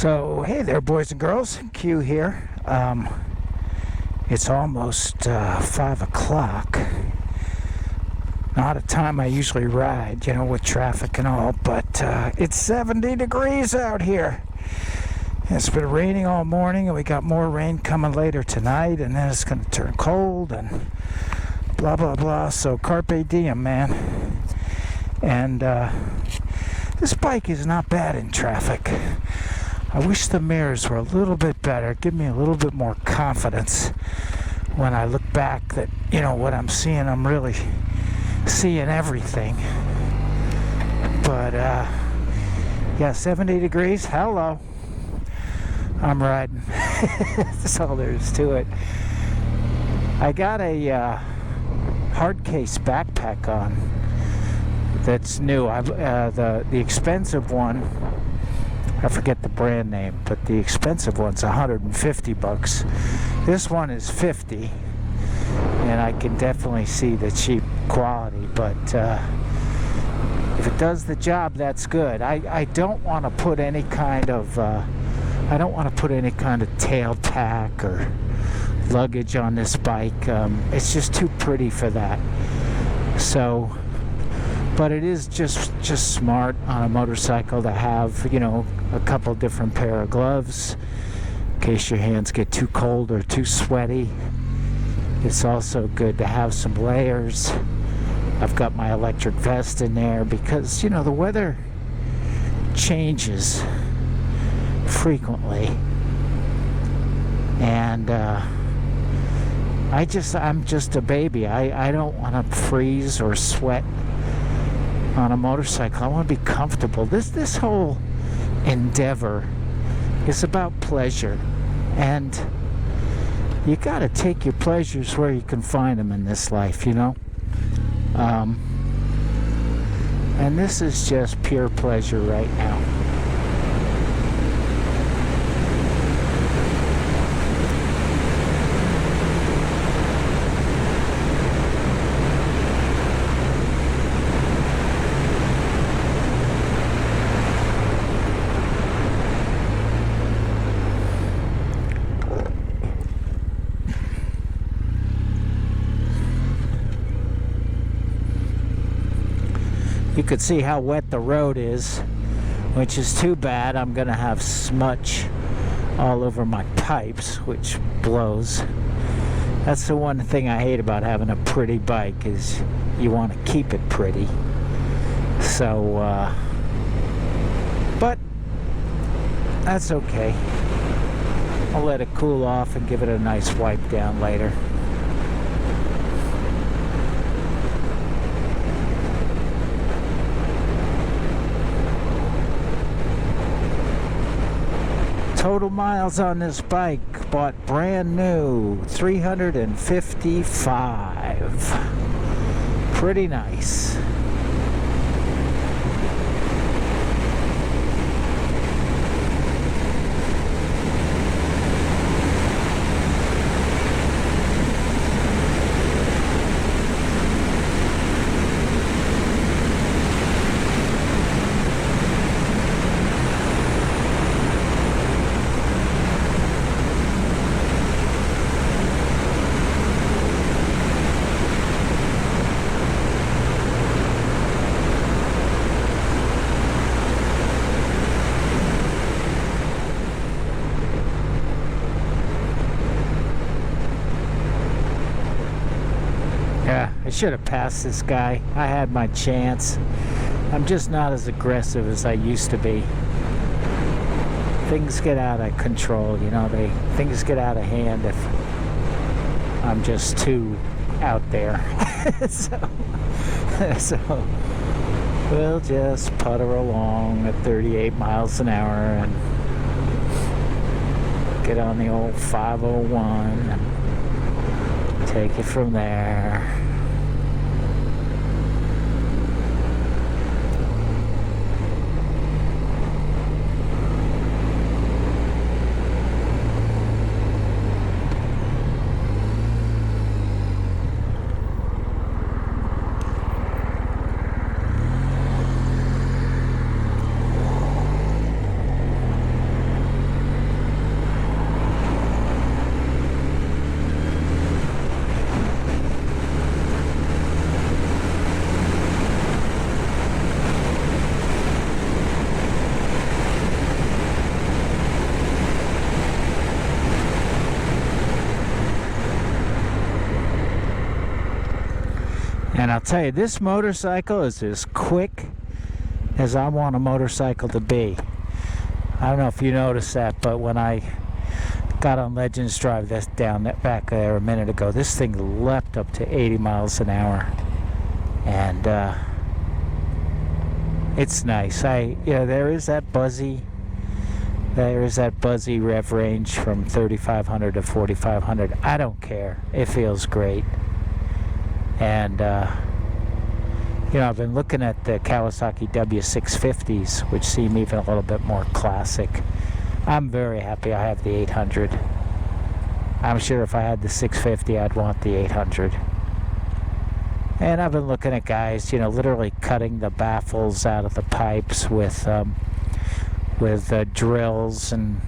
So, hey there, boys and girls. Q here. It's almost 5 o'clock. Not a time I usually ride, with traffic and all, but it's 70 degrees out here. It's been raining all morning, and we got more rain coming later tonight, and then it's going to turn cold, and blah, blah, blah. So, carpe diem, man. And this bike is not bad in traffic. I wish the mirrors were a little bit better, give me a little bit more confidence when I look back that, what I'm seeing, I'm really seeing everything. But, yeah, 70 degrees, hello. I'm riding. That's all there is to it. I got a hard case backpack on that's new. The expensive one, I forget the brand name, but the expensive one's $150. This one is $50, and I can definitely see the cheap quality, but if it does the job, that's good. I don't want to put any kind of tail pack or luggage on this bike. It's just too pretty for that. So, but it is just smart on a motorcycle to have, a couple different pair of gloves in case your hands get too cold or too sweaty. It's also good to have some layers. I've got my electric vest in there because, the weather changes frequently. And I'm just a baby. I don't want to freeze or sweat on a motorcycle. I want to be comfortable. This whole endeavor is about pleasure, and you got to take your pleasures where you can find them in this life, and this is just pure pleasure right now. You could see how wet the road is, which is too bad. I'm going to have smudge all over my pipes, which blows. That's the one thing I hate about having a pretty bike, is you want to keep it pretty. So, but that's okay. I'll let it cool off and give it a nice wipe down later. Total miles on this bike, bought brand new, 355. Pretty nice. Yeah, I should have passed this guy. I had my chance. I'm just not as aggressive as I used to be. Things get out of control, things get out of hand if I'm just too out there. so we'll just putter along at 38 miles an hour and get on the old 501 and take it from there. I'll tell you, this motorcycle is as quick as I want a motorcycle to be. I don't know if you noticed that, but when I got on Legends Drive down that back there a minute ago, this thing leapt up to 80 miles an hour. And it's nice. There is that buzzy rev range from 3500 to 4500. I don't care. It feels great. And I've been looking at the Kawasaki W650s, which seem even a little bit more classic. I'm very happy I have the 800. I'm sure if I had the 650, I'd want the 800. And I've been looking at guys, literally cutting the baffles out of the pipes with drills and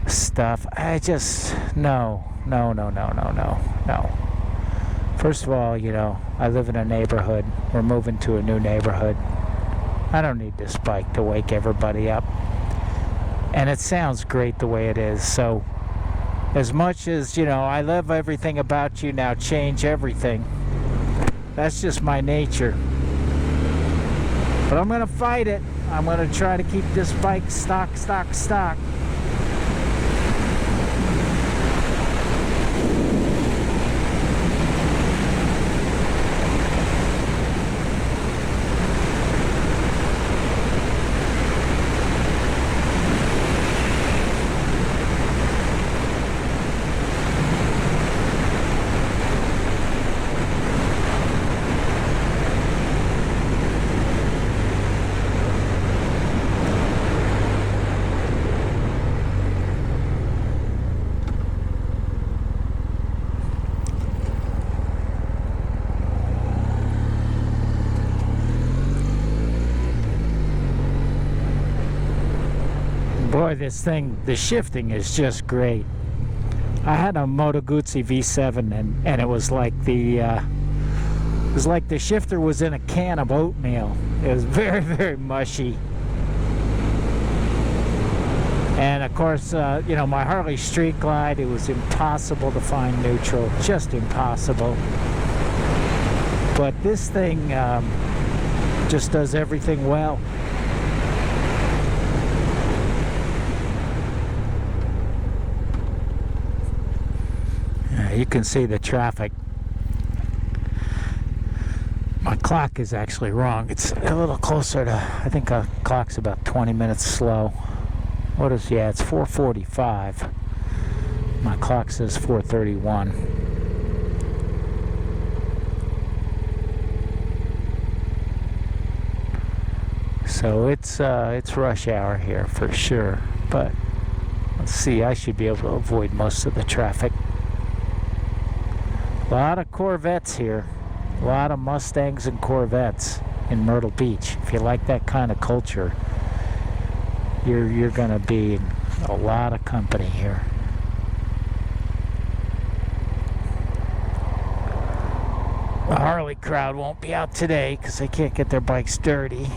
stuff. I just, no. First of all, I live in a neighborhood. We're moving to a new neighborhood. I don't need this bike to wake everybody up. And it sounds great the way it is. So, as much as, I love everything about you, now change everything. That's just my nature. But I'm going to fight it. I'm going to try to keep this bike stock. Boy, this thing, the shifting is just great. I had a Moto Guzzi V7 and it was like the shifter was in a can of oatmeal. It was very, very mushy. And of course, my Harley Street Glide, it was impossible to find neutral, just impossible. But this thing just does everything well. You can see the traffic. My clock is actually wrong. It's a little closer to, I think a clock's about 20 minutes slow. It's 4:45. My clock says 4:31. So it's rush hour here for sure. But let's see, I should be able to avoid most of the traffic. A lot of Corvettes here. A lot of Mustangs and Corvettes in Myrtle Beach. If you like that kind of culture, you're gonna be in a lot of company here. The Harley crowd won't be out today because they can't get their bikes dirty.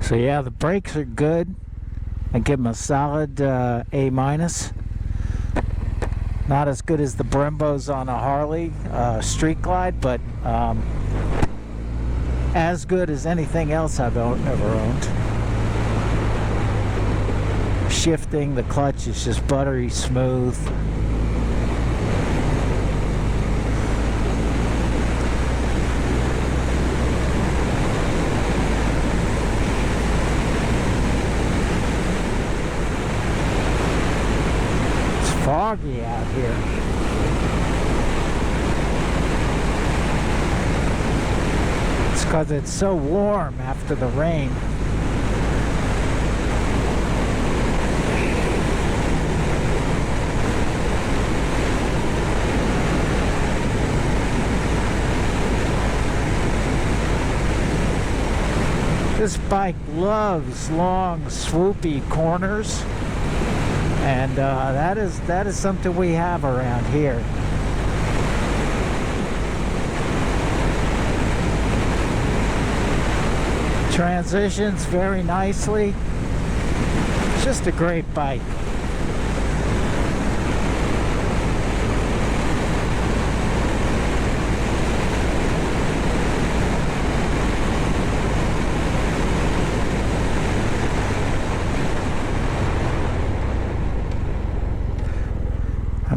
So yeah, the brakes are good. I give them a solid A-. Not as good as the Brembos on a Harley Street Glide, but as good as anything else I've ever owned. Shifting, the clutch is just buttery smooth. foggy out here. It's because it's so warm after the rain. This bike loves long, swoopy corners, and that is something we have around here. Transitions very nicely. It's just a great bike.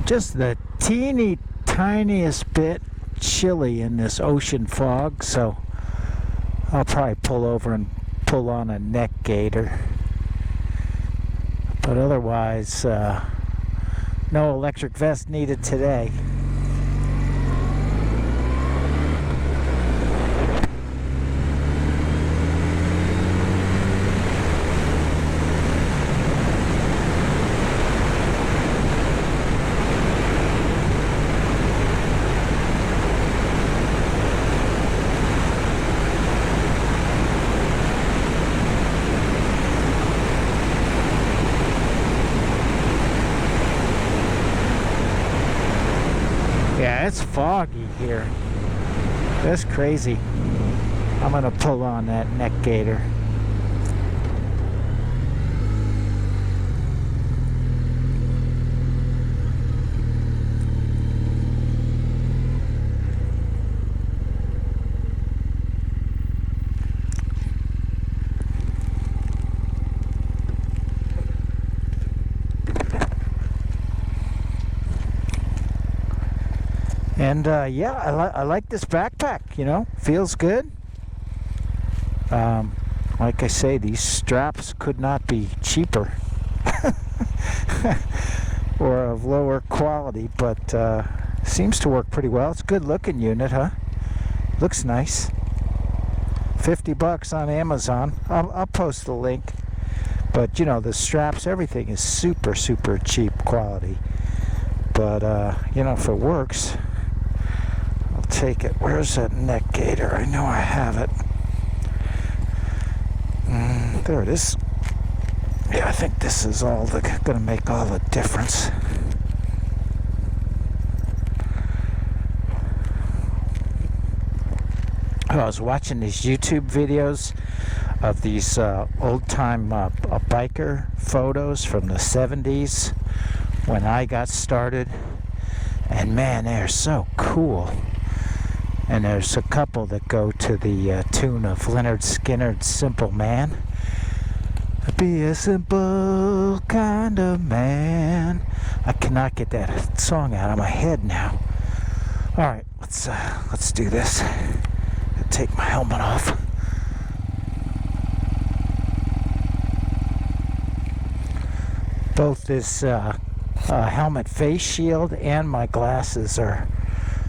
Just the teeny tiniest bit chilly in this ocean fog, so I'll probably pull over and pull on a neck gaiter. But otherwise, no electric vest needed today. Yeah, it's foggy here. That's crazy. I'm gonna pull on that neck gaiter. And yeah, I like this backpack, you know, feels good. Like I say, these straps could not be cheaper or of lower quality, but seems to work pretty well. It's a good looking unit, huh? Looks nice. $50 on Amazon. I'll post the link. But you know, the straps, everything is super cheap quality. But you know, if it works, take it. Where's that neck gaiter? I know I have it. There it is. Yeah, I think this is all gonna make all the difference. I was watching these YouTube videos of these old-time biker photos from the 70s when I got started, and man, they're so cool. And there's a couple that go to the tune of Lynyrd Skynyrd's Simple Man. Be a simple kind of man. I cannot get that song out of my head now. Alright, let's do this. I'll take my helmet off. Both this helmet face shield and my glasses are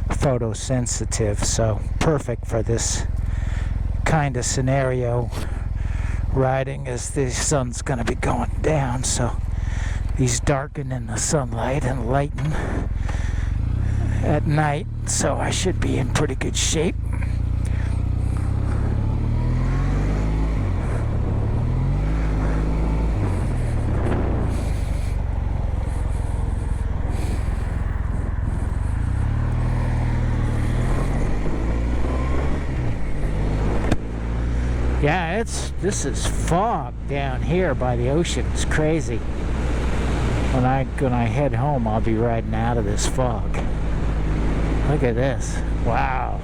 photosensitive, so perfect for this kind of scenario, riding as the sun's going to be going down. So these darken in the sunlight and lighten at night, so I should be in pretty good shape. Yeah, this is fog down here by the ocean. It's crazy. When I head home, I'll be riding out of this fog. Look at this. Wow.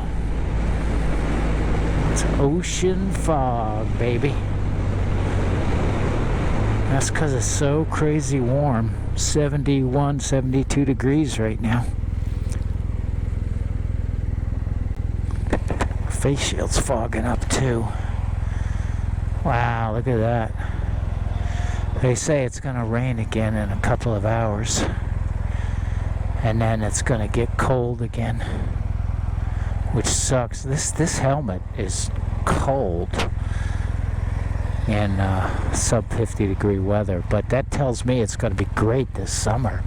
It's ocean fog, baby. That's because it's so crazy warm. 71, 72 degrees right now. Face shield's fogging up too. Wow, look at that. They say it's going to rain again in a couple of hours. and then it's gonna get cold again, which sucks. This helmet is cold in sub 50 degree weather, but that tells me it's going to be great this summer.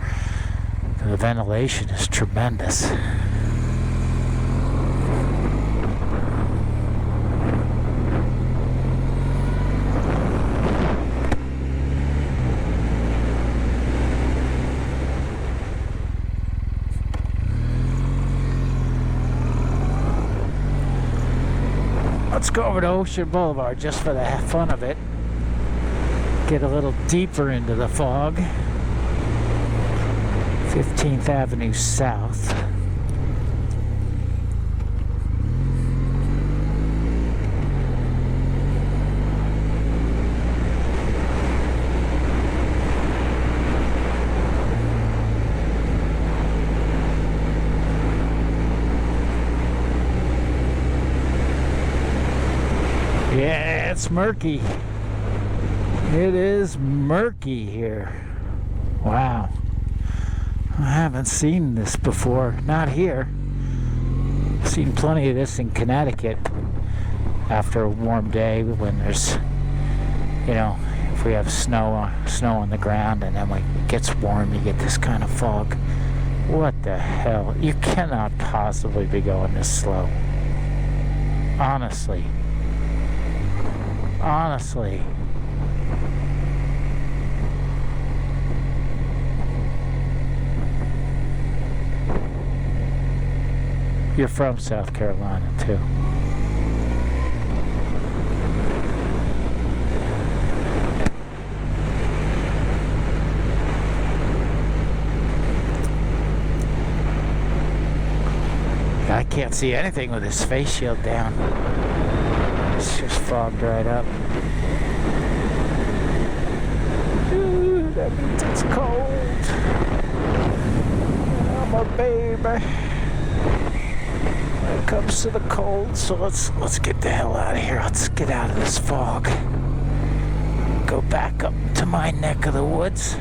The ventilation is tremendous. Let's go over to Ocean Boulevard just for the fun of it. Get a little deeper into the fog. 15th Avenue South. Yeah, it's murky. It is murky here. Wow. I haven't seen this before. Not here. I've seen plenty of this in Connecticut after a warm day when there's, you know, if we have snow on the ground and then when it gets warm, you get this kind of fog. What the hell? You cannot possibly be going this slow. Honestly. Honestly. You're from South Carolina, too. I can't see anything with this face shield down. It's just fogged right up. Ooh, that means it's cold. I'm a baby when it comes to the cold, so let's get the hell out of here. Let's get out of this fog. Go back up to my neck of the woods.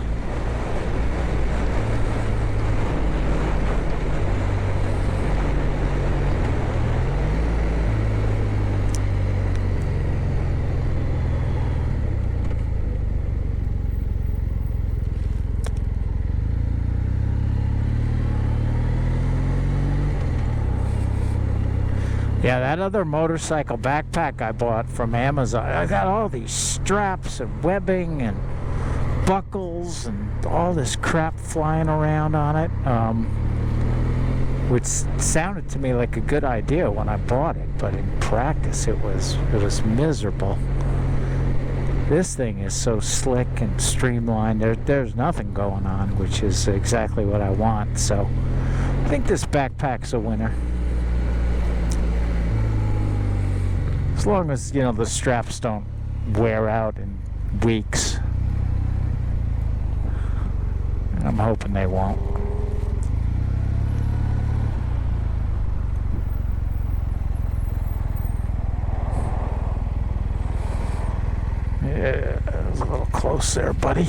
Yeah, that other motorcycle backpack I bought from Amazon, I got all these straps and webbing and buckles and all this crap flying around on it, which sounded to me like a good idea when I bought it, but in practice it was miserable. This thing is so slick and streamlined. There's nothing going on, which is exactly what I want. So I think this backpack's a winner. As long as, you know, the straps don't wear out in weeks. I'm hoping they won't. Yeah, that was a little close there, buddy.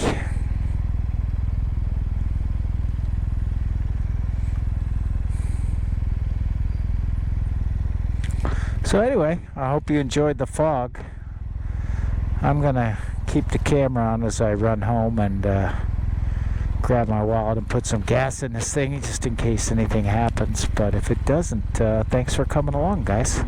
So anyway, I hope you enjoyed the fog. I'm gonna keep the camera on as I run home and grab my wallet and put some gas in this thing just in case anything happens. But if it doesn't, thanks for coming along, guys.